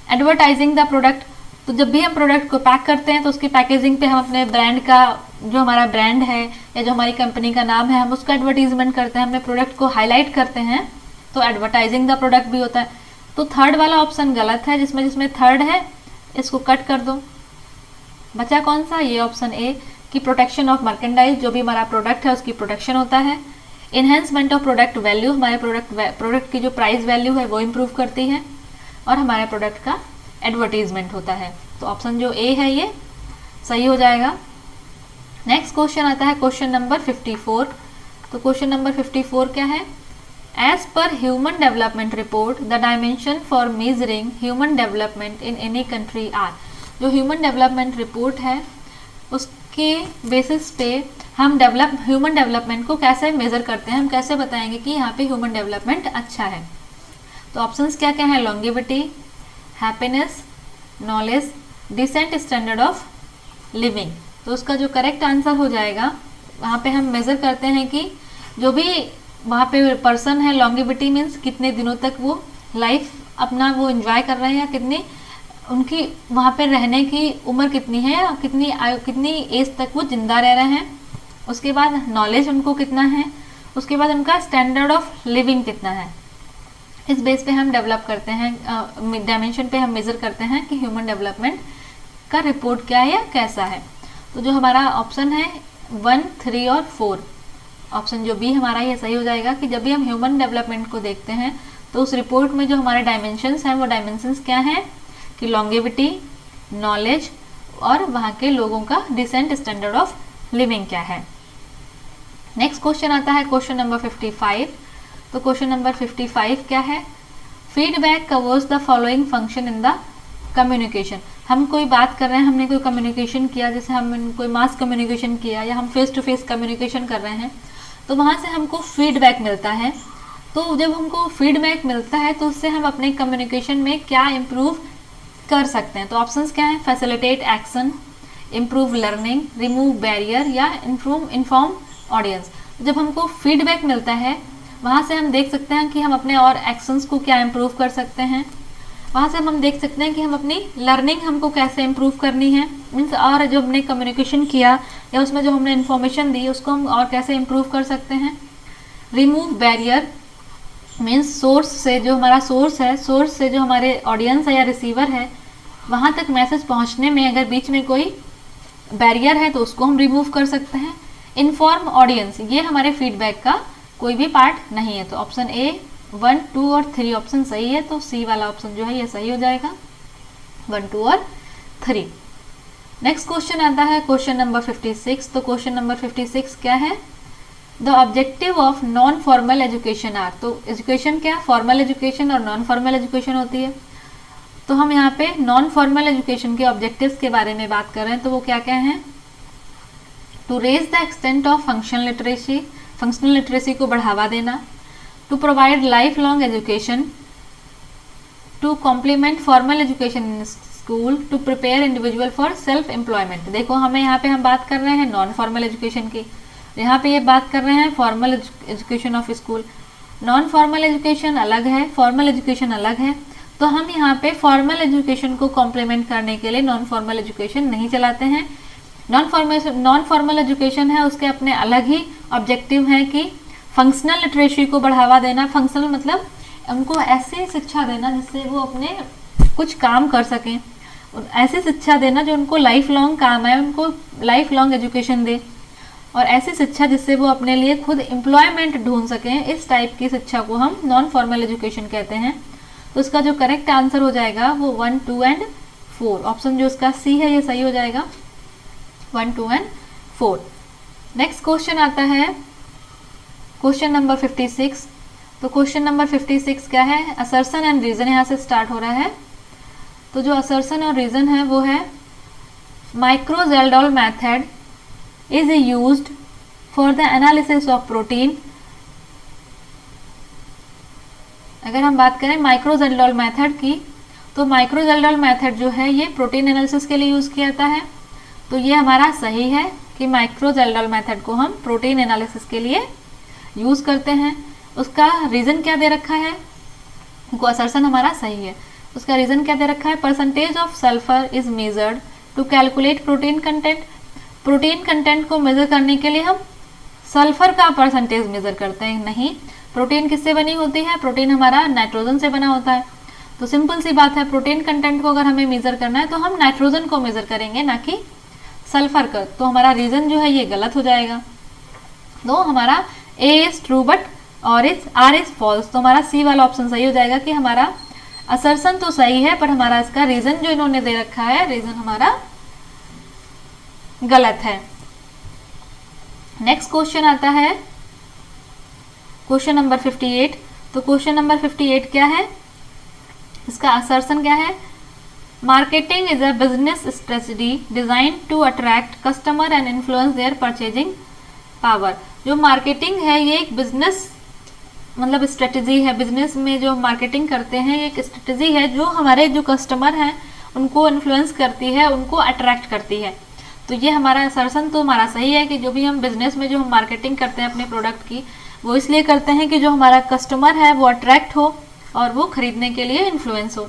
एडवर्टाइजिंग द प्रोडक्ट, तो जब भी हम प्रोडक्ट को पैक करते हैं तो उसकी पैकेजिंग पे हम अपने ब्रांड का, जो हमारा ब्रांड है या जो हमारी कंपनी का नाम है, हम उसका एडवर्टीजमेंट करते हैं, अपने प्रोडक्ट को हाईलाइट करते हैं, तो एडवर्टाइजिंग द प्रोडक्ट भी होता है। तो थर्ड वाला ऑप्शन गलत है, जिसमें थर्ड है इसको कट कर दो। बचा कौन सा? ये ऑप्शन ए कि प्रोटेक्शन ऑफ मर्केंडाइज, जो भी हमारा प्रोडक्ट है उसकी प्रोटेक्शन होता है। इन्हेंसमेंट ऑफ प्रोडक्ट वैल्यू, हमारे प्रोडक्ट की जो प्राइस वैल्यू है वो इम्प्रूव करती है, और हमारे प्रोडक्ट का एडवर्टीजमेंट होता है। तो ऑप्शन जो ए है ये सही हो जाएगा। नेक्स्ट क्वेश्चन आता है क्वेश्चन नंबर 54। तो क्वेश्चन नंबर 54 क्या है? एज पर human development report the dimension for measuring human development in any country are. जो ह्यूमन डेवलपमेंट रिपोर्ट है उसके बेसिस पे हम ह्यूमन डेवलपमेंट को कैसे मेजर करते हैं, हम कैसे बताएंगे कि यहाँ पे ह्यूमन डेवलपमेंट अच्छा है। तो ऑप्शंस क्या क्या है? Longevity, happiness, knowledge, decent standard of living. तो उसका जो करेक्ट आंसर हो जाएगा, वहाँ पे हम मेज़र करते हैं कि जो भी वहाँ पे पर्सन है, लॉन्गेविटी मीन्स कितने दिनों तक वो लाइफ अपना वो एंजॉय कर रहे हैं, या कितनी उनकी वहाँ पे रहने की उम्र कितनी है, या कितनी एज तक वो जिंदा रह रहे हैं। उसके बाद नॉलेज उनको कितना है, उसके बाद उनका स्टैंडर्ड ऑफ लिविंग कितना है। इस बेस पे हम डेवलप करते हैं, डायमेंशन पे हम मेज़र करते हैं कि ह्यूमन डेवलपमेंट का रिपोर्ट क्या है या कैसा है। तो जो हमारा ऑप्शन है 1, 3 और 4, ऑप्शन जो बी हमारा ये सही हो जाएगा कि जब भी हम ह्यूमन डेवलपमेंट को देखते हैं तो उस रिपोर्ट में जो हमारे डायमेंशंस हैं वो डायमेंशंस क्या हैं कि लॉन्गेविटी, नॉलेज और वहाँ के लोगों का डिसेंट स्टैंडर्ड ऑफ लिविंग क्या है। नेक्स्ट क्वेश्चन आता है क्वेश्चन नंबर 55। तो क्वेश्चन नंबर 55 क्या है? Feedback covers the following function in the communication. हम कोई बात कर रहे हैं, हमने कोई कम्युनिकेशन किया, जैसे हम कोई मास कम्युनिकेशन किया या हम फेस टू फेस कम्युनिकेशन कर रहे हैं, तो वहाँ से हमको फीडबैक मिलता है। तो जब हमको फीडबैक मिलता है तो उससे हम अपने कम्युनिकेशन में क्या इम्प्रूव कर सकते हैं। तो ऑप्शंस क्या हैं? Facilitate action, improve learning, remove barrier या इन्फॉर्म ऑडियंस। जब हमको फीडबैक मिलता है वहाँ से हम देख सकते हैं कि हम अपने और एक्शंस को क्या इम्प्रूव कर सकते हैं। वहाँ से हम देख सकते हैं कि हम अपनी लर्निंग हमको कैसे इम्प्रूव करनी है, मीन्स और जो हमने कम्युनिकेशन किया या उसमें जो हमने इन्फॉर्मेशन दी उसको हम और कैसे इम्प्रूव कर सकते हैं। रिमूव बैरियर मीन्स सोर्स से, जो हमारा सोर्स है, सोर्स से जो हमारे ऑडियंस है या रिसीवर है वहाँ तक मैसेज पहुँचने में अगर बीच में कोई बैरियर है तो उसको हम रिमूव कर सकते हैं। इन्फॉर्म ऑडियंस, ये हमारे फीडबैक का कोई भी पार्ट नहीं है। तो ऑप्शन ए 1, 2 और 3 ऑप्शन सही है, तो सी वाला ऑप्शन जो है ये सही हो जाएगा, 1, 2 और 3। नेक्स्ट क्वेश्चन आता है क्वेश्चन नंबर 56। तो क्वेश्चन नंबर 56 क्या है? The objective of non formal education are. तो एजुकेशन क्या? फॉर्मल एजुकेशन और नॉन फॉर्मल एजुकेशन होती है। तो हम यहाँ पे नॉन फॉर्मल एजुकेशन के ऑब्जेक्टिव्स के बारे में बात कर रहे हैं, तो वो क्या क्या हैं? To raise the extent of functional literacy, functional literacy को बढ़ावा देना, to provide life long education, to complement formal education in school, to prepare individual for self employment. देखो हमें यहाँ पे हम बात कर रहे हैं नॉन फॉर्मल एजुकेशन की, यहाँ पे ये बात कर रहे हैं formal education of school. Non formal education अलग है, फॉर्मल एजुकेशन अलग है, तो हम यहाँ पे फॉर्मल एजुकेशन को कॉम्प्लीमेंट करने के लिए नॉन फॉर्मल एजुकेशन नहीं चलाते हैं। नॉन फॉर्मल एजुकेशन है, उसके अपने अलग ही ऑब्जेक्टिव हैं कि फंक्शनल लिटरेसी को बढ़ावा देना। फंक्शनल मतलब उनको ऐसी शिक्षा देना जिससे वो अपने कुछ काम कर सकें, ऐसी शिक्षा देना जो उनको लाइफ लॉन्ग काम है, उनको लाइफ लॉन्ग एजुकेशन दे, और ऐसी शिक्षा जिससे वो अपने लिए खुद एम्प्लॉयमेंट ढूंढ सकें। इस टाइप की शिक्षा को हम नॉन फॉर्मल एजुकेशन कहते हैं। तो इसका जो करेक्ट आंसर हो जाएगा वो 1, 2 एंड 4, ऑप्शन जो इसका सी है ये सही हो जाएगा, 1, 2 एंड 4। नेक्स्ट क्वेश्चन आता है क्वेश्चन नंबर 56। तो क्वेश्चन नंबर 56 क्या है, असर्शन एंड रीजन यहाँ से स्टार्ट हो रहा है। तो जो असर्शन और रीजन है वो है micro Kjeldahl method is used for the analysis of protein. अगर हम बात करें माइक्रोजेल्डोल मेथड की, तो माइक्रोजेल्डोल मेथड जो है ये प्रोटीन एनालिसिस के लिए यूज़ किया जाता है। तो ये हमारा सही है कि माइक्रोजेल्डोल मेथड को हम प्रोटीन एनालिसिस के लिए यूज़ करते हैं। उसका रीज़न क्या दे रखा है, को असर्शन हमारा सही है। उसका रीज़न क्या दे रखा है, percentage of sulphur is measured to calculate protein content. Protein content को मेज़र करने के लिए हम सल्फर का परसेंटेज मेज़र करते हैं, नहीं। प्रोटीन किससे बनी होती है, प्रोटीन हमारा नाइट्रोजन से बना होता है। तो सिंपल सी बात है, प्रोटीन कंटेंट को अगर हमें मेज़र करना है तो हम नाइट्रोजन को मेज़र करेंगे, ना कि सल्फर का। तो हमारा रीज़न जो है ये गलत हो जाएगा। तो हमारा A is true but R is false. तो हमारा सी वाला ऑप्शन सही हो जाएगा कि हमारा असर्शन तो सही है पर हमारा इसका रीज़न जो इन्होंने दे रखा है, रीज़न हमारा गलत है। नेक्स्ट क्वेश्चन आता है क्वेश्चन नंबर 58। तो क्वेश्चन नंबर 58 क्या है, इसका असर्शन क्या है, marketing is a business strategy design to attract customer and influence their purchasing power. जो मार्केटिंग है ये एक बिजनेस मतलब स्ट्रेटजी है, बिजनेस में जो मार्केटिंग करते हैं ये एक स्ट्रेटजी है जो हमारे जो कस्टमर हैं उनको इन्फ्लुएंस करती है, उनको अट्रैक्ट करती है। तो ये हमारा असर्शन तो हमारा सही है कि जो भी हम बिजनेस में जो हम मार्केटिंग करते हैं अपने प्रोडक्ट की, वो इसलिए करते हैं कि जो हमारा कस्टमर है वो अट्रैक्ट हो और वो खरीदने के लिए इन्फ्लुएंस हो।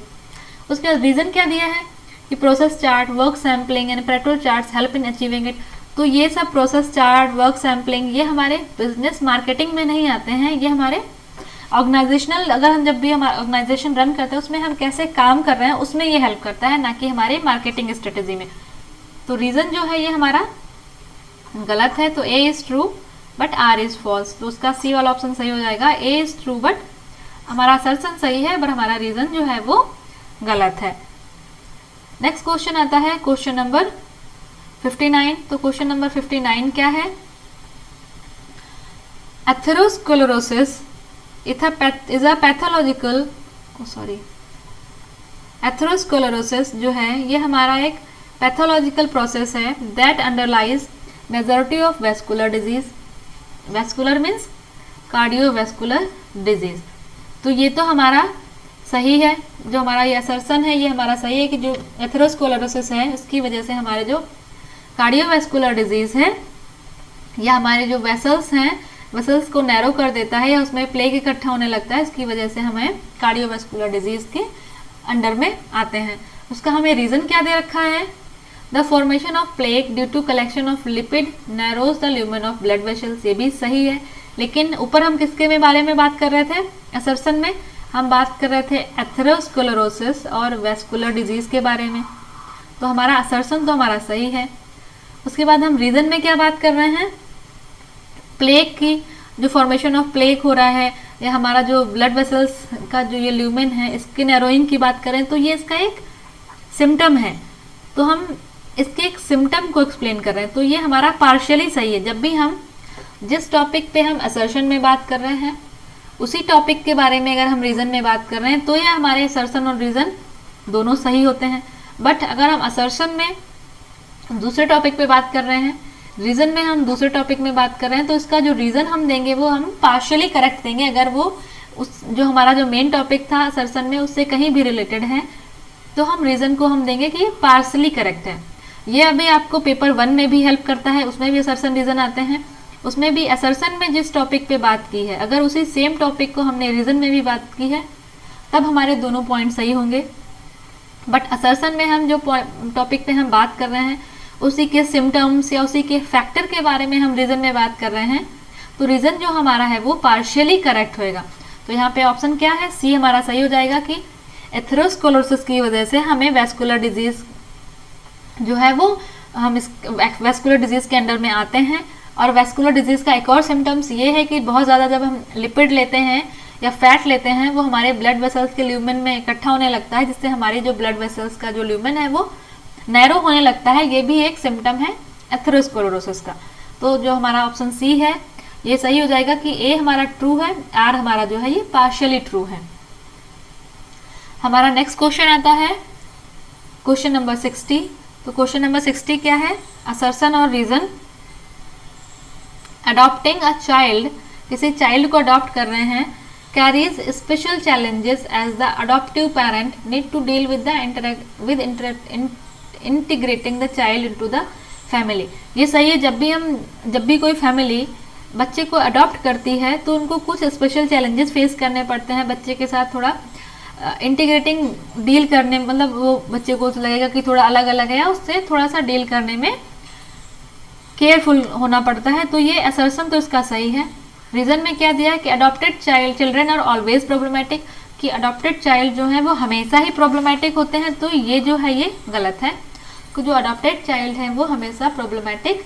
उसका रीज़न क्या दिया है कि process chart, work sampling and petrol charts help in achieving it. तो ये सब प्रोसेस चार्ट, वर्क सैम्पलिंग ये हमारे बिजनेस मार्केटिंग में नहीं आते हैं, ये हमारे ऑर्गेनाइजेशनल, अगर हम जब भी हमारा ऑर्गेनाइजेशन रन करते हैं उसमें हम कैसे काम कर रहे हैं उसमें ये हेल्प करता है, ना कि हमारे मार्केटिंग स्ट्रेटजी में। तो रीज़न जो है ये हमारा गलत है। तो A is true but R is false. तो उसका सी वाला ऑप्शन सही हो जाएगा, ए इज़ ट्रू बट हमारा असर्शन सही है पर हमारा रीज़न जो है वो गलत है। नेक्स्ट क्वेश्चन आता है क्वेश्चन नंबर 59। तो क्वेश्चन नंबर 59 क्या है, atherosclerosis is a pathological atherosclerosis जो है ये हमारा एक पैथोलॉजिकल प्रोसेस है that underlies majority of vascular disease. Vascular means cardiovascular disease. तो ये तो हमारा सही है, जो हमारा ये असर्शन है ये हमारा सही है कि जो एथेरोस्क्लेरोसिस है इसकी वजह से हमारे जो कार्डियोवेस्कुलर डिजीज़ है या हमारे जो वेसल्स हैं, वेसल्स को नैरो कर देता है या उसमें प्लेग इकट्ठा होने लगता है, इसकी वजह से हमें कार्डियोवेस्कुलर डिजीज़ के अंडर में आते हैं। उसका हमें रीज़न क्या दे रखा है, the formation of plaque due to collection of lipid narrows the lumen of blood vessels. ये भी सही है, लेकिन ऊपर हम किसके में बारे में बात कर रहे थे, असर्शन में हम बात कर रहे थे एथेरोस्क्लेरोसिस और वेस्कुलर डिजीज़ के बारे में। तो हमारा असर्शन तो हमारा सही है। उसके बाद हम रीज़न में क्या बात कर रहे हैं, प्लेग की जो फॉर्मेशन ऑफ प्लेग हो रहा है या हमारा जो ब्लड वेसल्स का जो ये ल्यूमेन है इसकी नैरोइंग की बात करें तो ये इसका एक सिम्टम है। तो हम इसके एक सिम्टम को एक्सप्लेन कर रहे हैं, तो ये हमारा पार्शियली सही है। जब भी हम जिस टॉपिक पे हम असर्शन में बात कर रहे हैं उसी टॉपिक के बारे में अगर हम रीज़न में बात कर रहे हैं तो ये हमारे असर्शन और रीज़न दोनों सही होते हैं। बट अगर हम असर्शन में दूसरे टॉपिक पे बात कर रहे हैं, रीज़न में हम दूसरे टॉपिक में बात कर रहे हैं, तो इसका जो रीज़न हम देंगे वो हम पार्शियली करेक्ट देंगे अगर वो उस जो हमारा जो मेन टॉपिक था असर्शन में उससे कहीं भी रिलेटेड है, तो हम रीज़न को हम देंगे कि ये पार्शियली करेक्ट है। ये अभी आपको पेपर 1 में भी हेल्प करता है, उसमें भी असर्शन रीज़न आते हैं। उसमें भी असर्शन में जिस टॉपिक पे बात की है, अगर उसी सेम टॉपिक को हमने रीज़न में भी बात की है, तब हमारे दोनों पॉइंट सही होंगे। बट असर्शन में हम जो टॉपिक पे हम बात कर रहे हैं उसी के सिम्टम्स या उसी के फैक्टर के बारे में हम रीज़न में बात कर रहे हैं, तो रीज़न जो हमारा है वो पार्शियली करेक्ट होएगा। तो यहाँ पे ऑप्शन क्या है, सी हमारा सही हो जाएगा कि एथेरोस्क्लेरोसिस की वजह से हमें वैस्कुलर डिजीज जो है वो हम इस वैस्कुलर डिजीज के अंडर में आते हैं। और वैस्कुलर डिजीज का एक और सिम्टम्स ये है कि बहुत ज़्यादा जब हम लिपिड लेते हैं या फैट लेते हैं वो हमारे ब्लड वेसल्स के ल्यूमेन में इकट्ठा होने लगता है, जिससे हमारी जो ब्लड वेसल्स का जो ल्यूमेन है वो नैरो होने लगता है। ये भी एक सिम्टम है एथेरोस्क्लेरोसिस का। तो जो हमारा ऑप्शन सी है ये सही हो जाएगा कि ए हमारा ट्रू है, आर हमारा जो है ये पार्शियली ट्रू है। हमारा नेक्स्ट क्वेश्चन आता है क्वेश्चन नंबर 60। तो क्वेश्चन नंबर 60 क्या है, असर्शन और रीजन। अडॉप्टिंग अ चाइल्ड, किसी चाइल्ड को अडॉप्ट कर रहे हैं, carries special challenges as the adoptive parent need to deal with integrating the child into the family. ये सही है, जब भी कोई फैमिली बच्चे को अडॉप्ट करती है तो उनको कुछ स्पेशल चैलेंजेस फेस करने पड़ते हैं बच्चे के साथ थोड़ा इंटीग्रेटिंग डील करने, मतलब वो बच्चे को लगेगा कि थोड़ा अलग अलग है या उससे थोड़ा सा डील करने में केयरफुल होना पड़ता है। तो ये असर्शन तो इसका सही है। रीजन में क्या दिया है कि adopted children are always problematic, कि अडॉप्टेड चाइल्ड जो है वो हमेशा ही प्रॉब्लमेटिक होते हैं, तो ये जो है ये गलत है कि जो अडॉप्टेड चाइल्ड है वो हमेशा प्रॉब्लमेटिक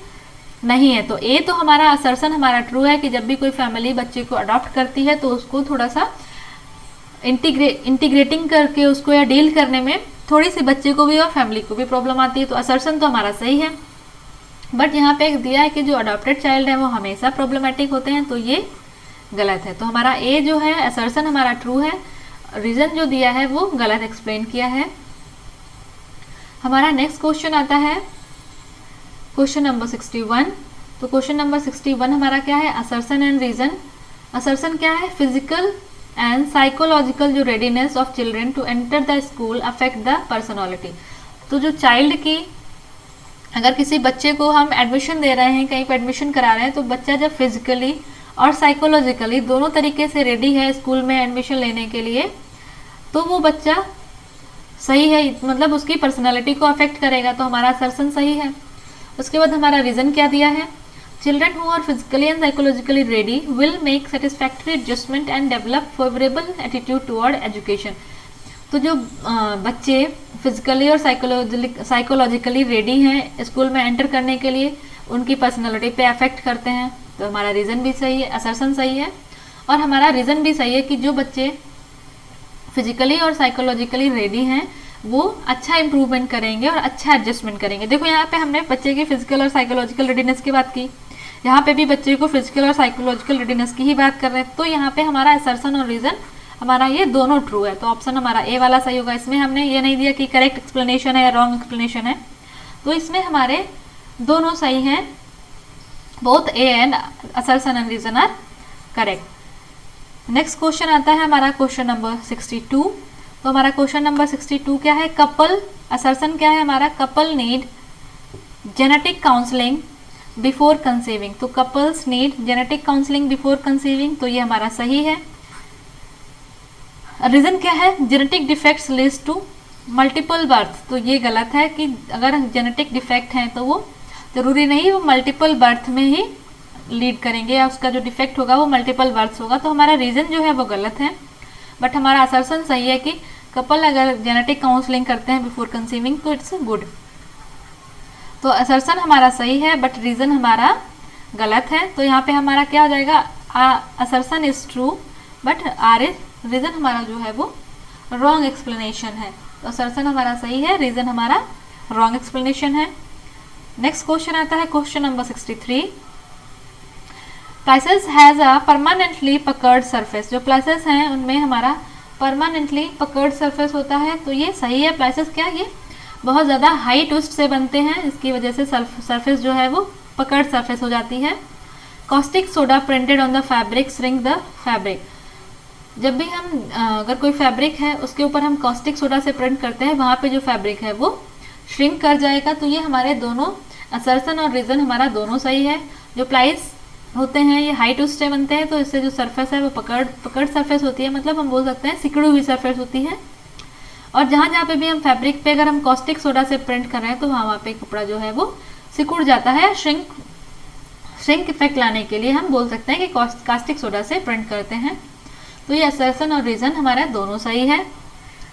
नहीं है। तो ए तो हमारा असर्शन हमारा ट्रू है कि जब भी कोई फैमिली बच्चे को अडॉप्ट करती है तो उसको थोड़ा सा इंटीग्रेटिंग करके उसको या डील करने में थोड़ी सी बच्चे को भी और फैमिली को भी प्रॉब्लम आती है। तो असर्शन तो हमारा सही है। बट यहाँ पे दिया है कि जो अडॉप्टेड चाइल्ड है वो हमेशा प्रॉब्लमेटिक होते हैं, तो ये गलत है। तो हमारा ए जो है असर्शन हमारा ट्रू है, रीजन जो दिया है वो गलत एक्सप्लेन किया है। हमारा नेक्स्ट क्वेश्चन आता है क्वेश्चन नंबर 61। तो क्वेश्चन नंबर 61 हमारा क्या है, असर्शन एंड रीजन। असर्शन क्या है, फिजिकल एंड साइकोलॉजिकल जो readiness of children to enter the school affect the personality. तो जो चाइल्ड की, अगर किसी बच्चे को हम एडमिशन दे रहे हैं, कहीं पर एडमिशन करा रहे हैं, तो बच्चा जब फिजिकली और साइकोलॉजिकली दोनों तरीके से रेडी है स्कूल में एडमिशन लेने के लिए, तो वो बच्चा सही है, मतलब उसकी पर्सनालिटी को अफेक्ट करेगा। तो हमारा असर्शन सही है। उसके बाद हमारा रीज़न क्या दिया है, children who are physically and psychologically ready will make satisfactory adjustment and develop favourable attitude toward education. तो जो बच्चे फिजिकली और साइकोलॉजिकली रेडी हैं स्कूल में एंटर करने के लिए, उनकी पर्सनालिटी पे अफेक्ट करते हैं। तो हमारा रीज़न भी सही है, असर्शन सही है। और हमारा रीज़न भी सही है कि जो बच्चे फिजिकली और साइकोलॉजिकली रेडी हैं वो अच्छा इंप्रूवमेंट करेंगे और अच्छा एडजस्टमेंट करेंगे। देखो यहाँ पे हमने बच्चे की फिजिकल और साइकोलॉजिकल रेडीनेस की बात की, यहाँ पे भी बच्चे को फिजिकल और साइकोलॉजिकल रेडीनेस की ही बात कर रहे हैं। तो यहाँ पे हमारा असर्शन और रीज़न हमारा ये दोनों ट्रू है। तो ऑप्शन हमारा ए वाला सही होगा। इसमें हमने ये नहीं दिया कि करेक्ट एक्सप्लेनेशन है या रॉन्ग एक्सप्लेनेशन है, तो इसमें हमारे दोनों सही हैं, both A and assertion and reason are correct. Next question आता है हमारा क्वेश्चन नंबर 62। तो हमारा क्वेश्चन नंबर 62 क्या है, कपल, असर्शन क्या है हमारा, couple need genetic counselling before conceiving. तो couples need genetic counselling before conceiving, तो ये हमारा सही है। रीज़न क्या है, genetic defects leads to multiple birth. तो ये गलत है कि अगर जेनेटिक डिफेक्ट हैं तो वो ज़रूरी नहीं वो मल्टीपल बर्थ में ही लीड करेंगे या उसका जो डिफेक्ट होगा वो मल्टीपल बर्थ होगा। तो हमारा रीज़न जो है वो गलत है। बट हमारा असर्शन सही है कि कपल अगर जेनेटिक काउंसलिंग करते हैं बिफोर कंसीविंग तो इट्स गुड। तो असर्शन हमारा सही है बट रीज़न हमारा गलत है। तो यहाँ पे हमारा क्या हो जाएगा, assertion is true but R is, reason हमारा जो है वो रॉन्ग एक्सप्लेनेशन है। तो असर्शन हमारा सही है, रीज़न हमारा रॉन्ग एक्सप्लेनेशन है। नेक्स्ट क्वेश्चन आता है question number 63। Places has a permanently puckered surface. जो प्लेसेस हैं उनमें हमारा परमानेंटली पकर्ड सरफेस होता है, तो ये सही है। प्लेसेस क्या, ये बहुत ज़्यादा हाई ट्विस्ट से बनते हैं, इसकी वजह से सरफेस जो है वो पकड़ सरफेस हो जाती है। Caustic soda printed on the fabric shrink the fabric. जब भी हम अगर कोई फैब्रिक है उसके ऊपर हम कॉस्टिक सोडा से प्रिंट करते हैं, वहाँ पे जो फैब्रिक है वो श्रिंक कर जाएगा। तो ये हमारे दोनों असर्शन और रीज़न हमारा दोनों सही है। जो प्लाइस होते हैं ये हाई टू स्टे बनते हैं, तो इससे जो सरफेस है वो पकड़ सरफेस होती है, मतलब हम बोल सकते हैं सिकुड़ी हुई सरफेस होती है। और जहाँ जहाँ पे भी हम फैब्रिक पे अगर हम कॉस्टिक सोडा से प्रिंट कर रहे हैं तो वहाँ पे कपड़ा जो है वो सिकुड़ जाता है। श्रिंक इफेक्ट लाने के लिए हम बोल सकते हैं कि कास्टिक सोडा से प्रिंट करते हैं। तो ये असर्शन और रीज़न हमारा दोनों सही है।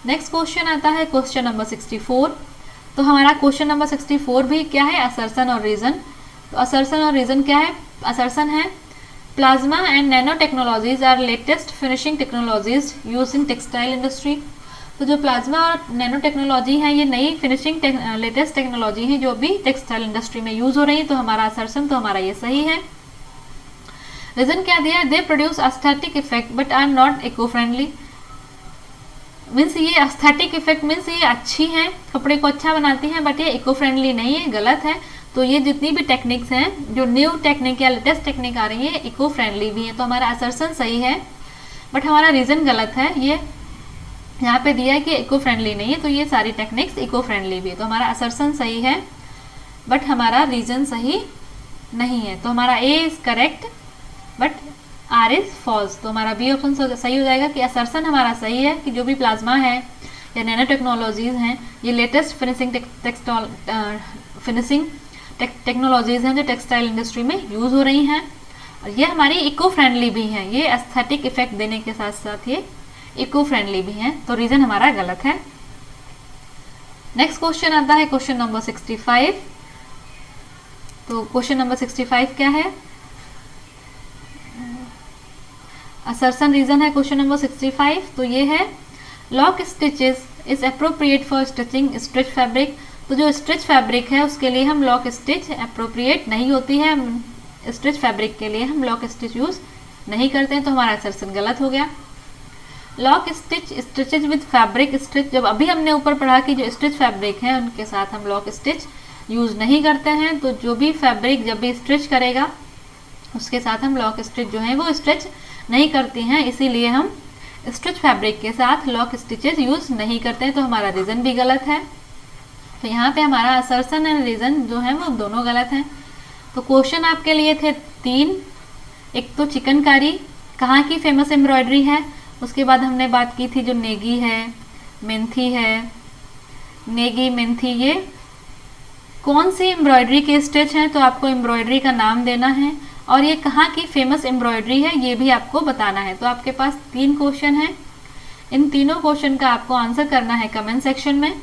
नेक्स्ट क्वेश्चन आता है क्वेश्चन नंबर 64। तो हमारा क्वेश्चन नंबर 64 भी क्या है, असर्शन और रीज़न। तो असर्शन और रीज़न क्या है, असर्शन है plasma and nano technologies are latest finishing technologies use in textile industry. तो जो प्लाज्मा और नैनो टेक्नोलॉजी है ये नई फिनिशिंग लेटेस्ट टेक्नोलॉजी है जो भी टेक्सटाइल इंडस्ट्री में यूज हो रही है। तो हमारा असर्शन तो हमारा ये सही है। रीजन क्या दिया है, they produce aesthetic effect but are not eco friendly. Means ये एस्थेटिक इफेक्ट मीन्स ये अच्छी हैं, कपड़े को अच्छा बनाती हैं, बट ये इको फ्रेंडली नहीं है, गलत है। तो ये जितनी भी टेक्निक्स हैं, जो न्यू टेक्निक या लेटेस्ट टेक्निक आ रही है, इको फ्रेंडली भी है। तो हमारा असर्शन सही है बट हमारा रीज़न गलत है। ये यहाँ पे दिया है कि इको फ्रेंडली नहीं है, तो ये सारी टेक्निक्स इको फ्रेंडली भी है। तो हमारा असर्शन सही है बट हमारा रीज़न सही नहीं है। तो हमारा A is correct but R is false. तो हमारा बी ऑप्शन सही हो जाएगा कि असर्शन हमारा सही है कि जो भी प्लाज्मा है या नैनो टेक्नोलॉजीज़ हैं ये लेटेस्ट फिनिशिंग टेक्नोलॉजीज़ हैं जो टेक्सटाइल इंडस्ट्री में यूज़ हो रही हैं, और ये हमारी इको फ्रेंडली भी हैं। ये एस्थेटिक इफेक्ट देने के साथ साथ ये इको फ्रेंडली भी हैं। तो रीज़न हमारा गलत है। नेक्स्ट क्वेश्चन आता है क्वेश्चन नंबर 65। तो क्वेश्चन नंबर 65 क्या है, असर्शन रीज़न है क्वेश्चन नंबर 65। तो ये है lock stitches is appropriate for stitching स्ट्रिच fabric. तो जो स्ट्रिच फैब्रिक है उसके लिए हम लॉक स्टिच अप्रोप्रिएट नहीं होती है, स्ट्रिच फैब्रिक के लिए हम लॉक स्टिच यूज़ नहीं करते हैं। तो हमारा असर्शन गलत हो गया। Lock stitch stitches with fabric stitch, जब अभी हमने ऊपर पढ़ा कि जो स्टिच फैब्रिक है उनके साथ हम लॉक स्टिच यूज़ नहीं करते हैं। तो जो भी फैब्रिक जब भी स्टिच करेगा उसके साथ हम लॉक स्टिच जो है वो स्टिच नहीं करती हैं, इसीलिए हम स्टिच फैब्रिक के साथ लॉक स्टिचेस यूज़ नहीं करते हैं। तो हमारा रीज़न भी गलत है। तो यहाँ पे हमारा असर्शन एंड रीज़न जो है वो दोनों गलत हैं। तो क्वेश्चन आपके लिए थे 3। एक तो चिकनकारी कहाँ की फेमस एम्ब्रॉयडरी है, उसके बाद हमने बात की थी जो नेगी है, मेंथी है, नेगी मेंथी ये कौन सी एम्ब्रॉयडरी के स्टिच हैं, तो आपको एम्ब्रॉयडरी का नाम देना है, और ये कहाँ की फेमस एम्ब्रॉयडरी है ये भी आपको बताना है। तो आपके पास 3 क्वेश्चन हैं। इन तीनों क्वेश्चन का आपको आंसर करना है कमेंट सेक्शन में।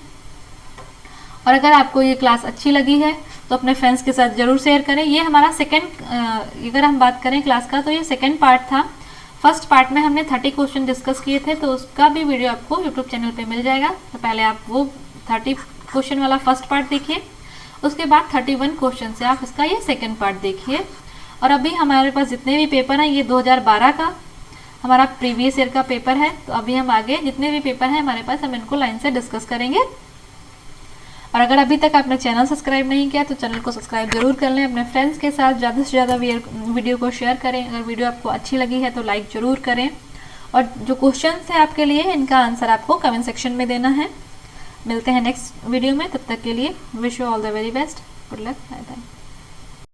और अगर आपको ये क्लास अच्छी लगी है तो अपने फ्रेंड्स के साथ ज़रूर शेयर करें। ये हमारा अगर हम बात करें क्लास का तो ये सेकेंड पार्ट था। फर्स्ट पार्ट में हमने 30 क्वेश्चन डिस्कस किए थे, तो उसका भी वीडियो आपको यूट्यूब चैनल पे मिल जाएगा। तो पहले आप वो 30 क्वेश्चन वाला फर्स्ट पार्ट देखिए, उसके बाद 31 क्वेश्चन से आप इसका ये सेकेंड पार्ट देखिए। और अभी हमारे पास जितने भी पेपर हैं ये 2012 का हमारा प्रीवियस ईयर का पेपर है। तो अभी हम आगे जितने भी पेपर हैं हमारे पास हम इनको लाइन से डिस्कस करेंगे। और अगर अभी तक आपने चैनल सब्सक्राइब नहीं किया तो चैनल को सब्सक्राइब जरूर कर लें। अपने फ्रेंड्स के साथ ज़्यादा से ज़्यादा वीडियो को शेयर करें। अगर वीडियो आपको अच्छी लगी है तो लाइक ज़रूर करें। और जो क्वेश्चंस हैं आपके लिए इनका आंसर आपको कमेंट सेक्शन में देना है। मिलते हैं नेक्स्ट वीडियो में, तब तक के लिए wish you all the very best, good luck, bye bye.